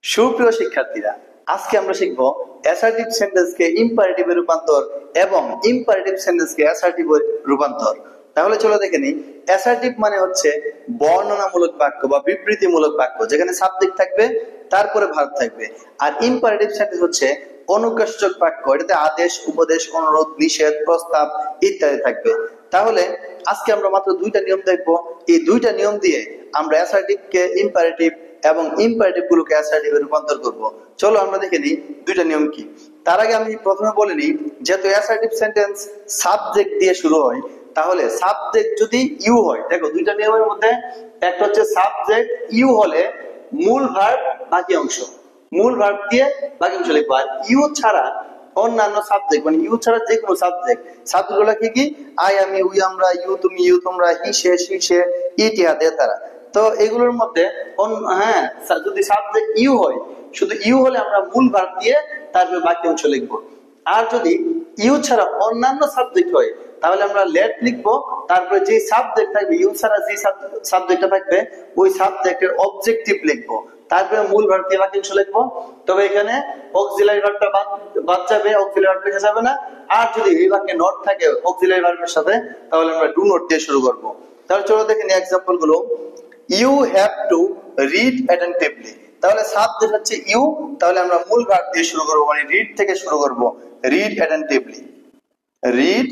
সুপ্রিয় শিক্ষার্থীরা, আজকে আমরা শিখব অ্যাসার্টিভ সেন্টেন্সকে ইম্পারেটিভে রূপান্তর এবং ইম্পারেটিভ সেন্টেন্সকে অ্যাসার্টিভে রূপান্তর। তাহলে চলো দেখে নিই। অ্যাসার্টিভ মানে হচ্ছে বর্ণনামূলক বাক্য বা বিবৃতিমূলক বাক্য, যেখানে সাবজেক্ট থাকবে তারপরে ভার্ব থাকবে। আর ইম্পারেটিভ সেন্টেন্স হচ্ছে অনুজ্ঞাসূচক বাক্য, এটাতে আদেশ, উপদেশ, অনুরোধ, নিষেধ, প্রস্তাব ইত্যাদি থাকবে। তাহলে আজকে আমরা মাত্র দুইটা নিয়ম দেখবো। এই দুইটা নিয়ম দিয়ে আমরা অ্যাসার্টিভকে ইম্পারেটিভ এবং ইম্পারেটিভ গুলোকে অ্যাসার্টিভে রূপান্তর করব। চলো আমরা দেখে নিই দুইটা নিয়ম কি। তার আগে আমি প্রথমে বলে নিই, যেহেতু অ্যাসার্টিভ সেন্টেন্স সাবজেক্ট দিয়ে শুরু হয়, তাহলে সাবজেক্ট যদি ইউ হয়, দেখো দুইটা নিয়মের মধ্যে একটা হচ্ছে সাবজেক্ট ইউ হলে মূল ভার্ব বাকি অংশ, মূল ভার্ব দিয়ে বাকি অংশ লিখবো। আর ইউ ছাড়া অন্যান্য সাবজেক্ট, মানে ইউ ছাড়া যে কোনো সাবজেক্ট গুলো কি আই, আমি, উই, আমরা, ইউ, তুমি, ইউ, তোমরা, হি, সে, ইট, ইহা, দে, তারা। তো এগুলোর মধ্যে যদি সাবজেক্ট ইউ হয়, শুধু ইউ হলে আমরা মূল ভার্ব দিয়ে তারপরে বাকি অংশ লিখবো। আর যদি ইউ ছাড়া অন্যান্য সাবজেক্ট হয়, তাহলে আমরা লেট লিখবো, তারপরে যে সাবজেক্ট থাকবে, ইউ ছাড়া যে সাবজেক্টটা থাকবে ওই সাবজেক্টের অবজেক্টিভ লিখবো, তারপরে মূল ভার্ব দিয়ে বাকি অংশ লিখবো। তবে এখানে অক্সিলারি ভার্বটা বাদ যাবে, অক্সিলারি ভার্ব লেখা যাবে না। আর যদি এই বাক্যে নট থাকে অক্সিলারি ভার্বের সাথে, তাহলে আমরা ডু নট দিয়ে শুরু করবো। তাহলে চলো দেখে নিই এক্সাম্পল গুলো। You have to read attentively, তাহলে সাবজেক্ট হচ্ছে ইউ, তাহলে আমরা মূল ভার্ব দিয়ে শুরু করবো, মানে রিড থেকে শুরু করবো। Read attentively, read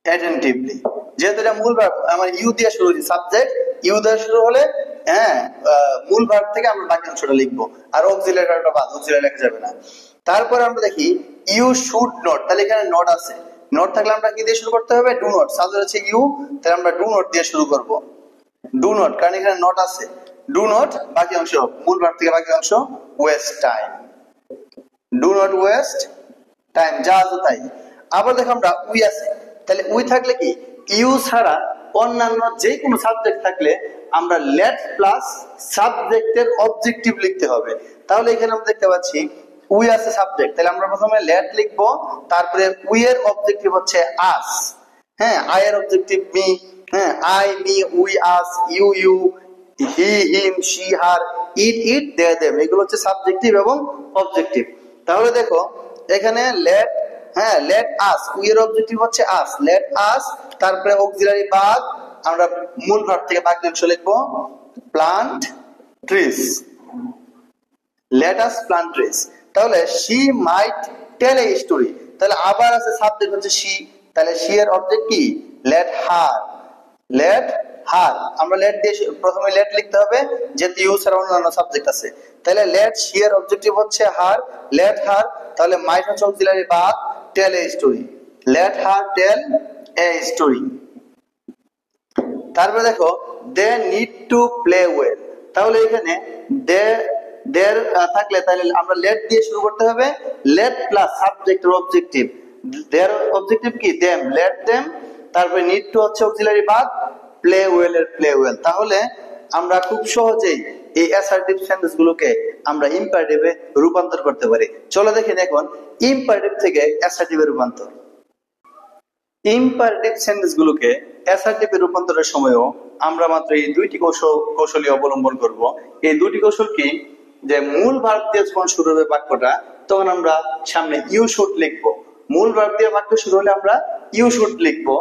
attentively. যেহেতু এটা মূল ভার্ব, আমার ইউ দিয়ে শুরু হচ্ছে, সাবজেক্ট ইউ দিয়ে শুরু হলে মূল ভার্ব থেকে আমরা বাকি অংশটা লিখবো। আর অক্সিলারি ভার্বটা বাদ, অক্সিলারি লেখা যাবে না। তারপরে আমরা দেখি ইউ শুড নট, তাহলে এখানে নট আছে, নট থাকলে আমরা কি দিয়ে শুরু করতে হবে? Do not. সাবজেক্ট হচ্ছে ইউ, তাহলে আমরা ডু নট দিয়ে শুরু করব। ডু নট, কারণ এখানে নট আছে। ডু নট বাকি অংশ, মূল ভার্ব থেকে বাকি অংশ, waste time. Do not waste time, যা আছে তাই। আবার দেখো আমরা উই আছে, তাহলে উই থাকলে কি ইউ ছাড়া অন্যান্য যে কোনো সাবজেক্ট থাকলে আমরা লেট প্লাস সাবজেক্টের অবজেক্টিভ লিখতে হবে। তাহলে এখানে আমরা দেখতে পাচ্ছি উই আছে সাবজেক্ট, তাহলে আমরা প্রথমে লেট লিখবো, তারপরে উই এর অবজেক্টিভ হচ্ছে আস, আই এর objective me, I, me, we, us, you, he, him, she, her, it, they, them, এগুলো হচ্ছে সাবজেক্টিভ এবং অবজেক্টিভ। তাহলে দেখো এখানে লেট, লেট আস, উই এর অবজেক্টিভ হচ্ছে আস, লেট আস, তারপরে অক্সিলারি বাদ, আমরা মূল ভার্ব থেকে বাকি অংশ লিখবো, plant trees, let us plant trees. তাহলে she might tell a story, তাহলে আবার আছে সাবজেক্ট হচ্ছে শি, তাহলে শি এর অবজেক্ট কি? লেট হার, লেট হার, আমরা লেট দিয়ে প্রথমে লেট লিখতে হবে, যেহেতু ইউ ছাড়া অন্যান্য সাবজেক্ট আছে। তাহলে লেট, শি এর অবজেক্টিভ হচ্ছে হার, লেট হার, তাহলে মাইট হচ্ছে অক্সিলারি বাদ, tell a story, let her tell a story. তারপরে দেখো they need to play well, তাহলে এখানে দে, দের থাকলে তাহলে আমরা লেট দিয়ে শুরু করতে হবে, লেট প্লাস সাবজেক্টের অবজেক্টিভ, দের অবজেক্টিভ কি? দেম, লেট দেম, তারপরে নিড টু হচ্ছে অক্সিলারি বাদ, প্লে ওয়েল এর প্লে ওয়েল। তাহলে আমরা খুব সহজেই এই অ্যাসার্টিভ সেন্টেন্স গুলোকে আমরা ইম্পারেটিভে রূপান্তর করতে পারি। চলো দেখেন এখন ইম্পারেটিভ থেকে অ্যাসার্টিভে রূপান্তর। ইম্পারেটিভ সেন্টেন্স গুলোকে অ্যাসার্টিভে রূপান্তরের সময়ও আমরা মাত্র এই দুইটি কৌশলী অবলম্বন করব। এই দুটি কৌশল কি? যে মূল ভার্ব দিয়ে যখন শুরু হবে বাক্যটা, তখন আমরা সামনে ইউ শুড লিখবো। মূল ভার্ব দিয়ে বাক্য শুরু হলে আমরা ইউ শুড লিখবো।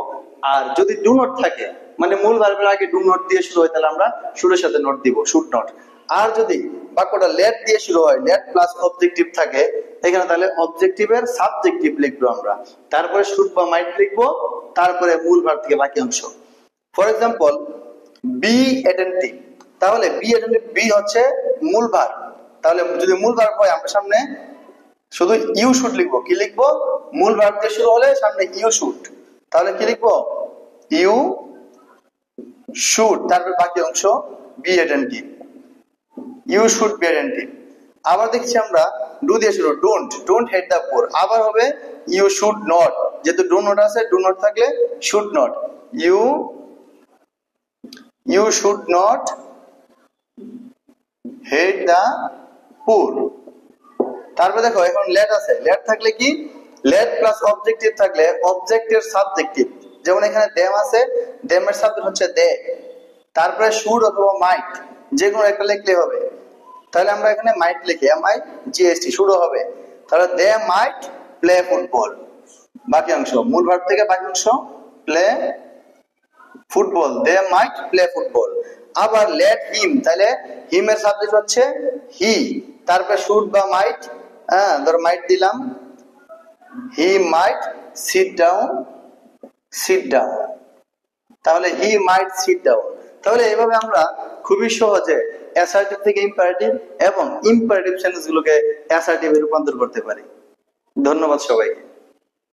আর যদি ডু নট থাকে, মানে মূল ভার্বের আগে ডু নট দিয়ে শুরু হয়, তাহলে আমরা শুরুর সাথে নট দিব, শুড নট। আর যদি বাক্যটা লেট দিয়ে শুরু হয়, লেট প্লাস অবজেক্টিভ থাকে এখানে, তাহলে অবজেক্টিভের সাবজেক্টিভ লিখবো আমরা, তারপরে শুড বা মাইট লিখবো, তারপরে মূল ভার্ব থেকে বাকি অংশ। ফর এক্সাম্পল বি অ্যাটেন্টিভ, তাহলে বি অ্যাটেন্টিভ, বি হচ্ছে মূল ভার্ব, তাহলে যদি মূল ভার্ব হয় আমরা সামনে শুধু ইউ শুড লিখবো। কি লিখবো? মূল ভার্ব দিয়ে শুরু হলে সামনে ইউ শুড, তাহলে কি লিখবো? ইউ শুড, তারপর বাকি অংশ be attentive, you should be attentive. আবার দেখছি আমরা ডু দিয়ে শুরু, ডোন্ট হেট দ্য পোর, আবার হবে ইউ শুড নট, যেহেতু ডু নট আছে, ডু নট থাকলে should not, you should not hate the poor. তারপরে দেখো এখন লেট আছে, লেট থাকলে কি? লেট প্লাস অবজেক্টিভ থাকলে অবজেক্টের সাবজেক্টিভ, যেমন এখানে দেম আছে, দেমের সাবজেক্ট হচ্ছে দে, তারপরে শুড অথবা মাইট, যে কোনো একটা লিখলে হবে। তাহলে আমরা এখানে মাইট লিখি, MIGHT শুরু হবে। তাহলে দে মাইট প্লে ফুটবল, বাকি অংশ মূল ভার্ব থেকে বাকি অংশ প্লে ফুটবল, দে মাইট প্লে ফুটবল। আবার লেট হিম, তাহলে হিম এর সাবজেক্ট হচ্ছে হি, তারপর শুড বা মাইট, ধর মাইট দিলাম, হি মাইট সিট ডাউন, সিট ডাউন, তাহলে হি মাইট সিট ডাউন। তাহলে এইভাবে আমরা খুবই সহজে অ্যাসার্টিভ থেকে ইম্পারেটিভ এবং ইম্পারেটিভ সেন্টেন্স গুলোকে অ্যাসার্টিভে রূপান্তর করতে পারি। ধন্যবাদ সবাইকে।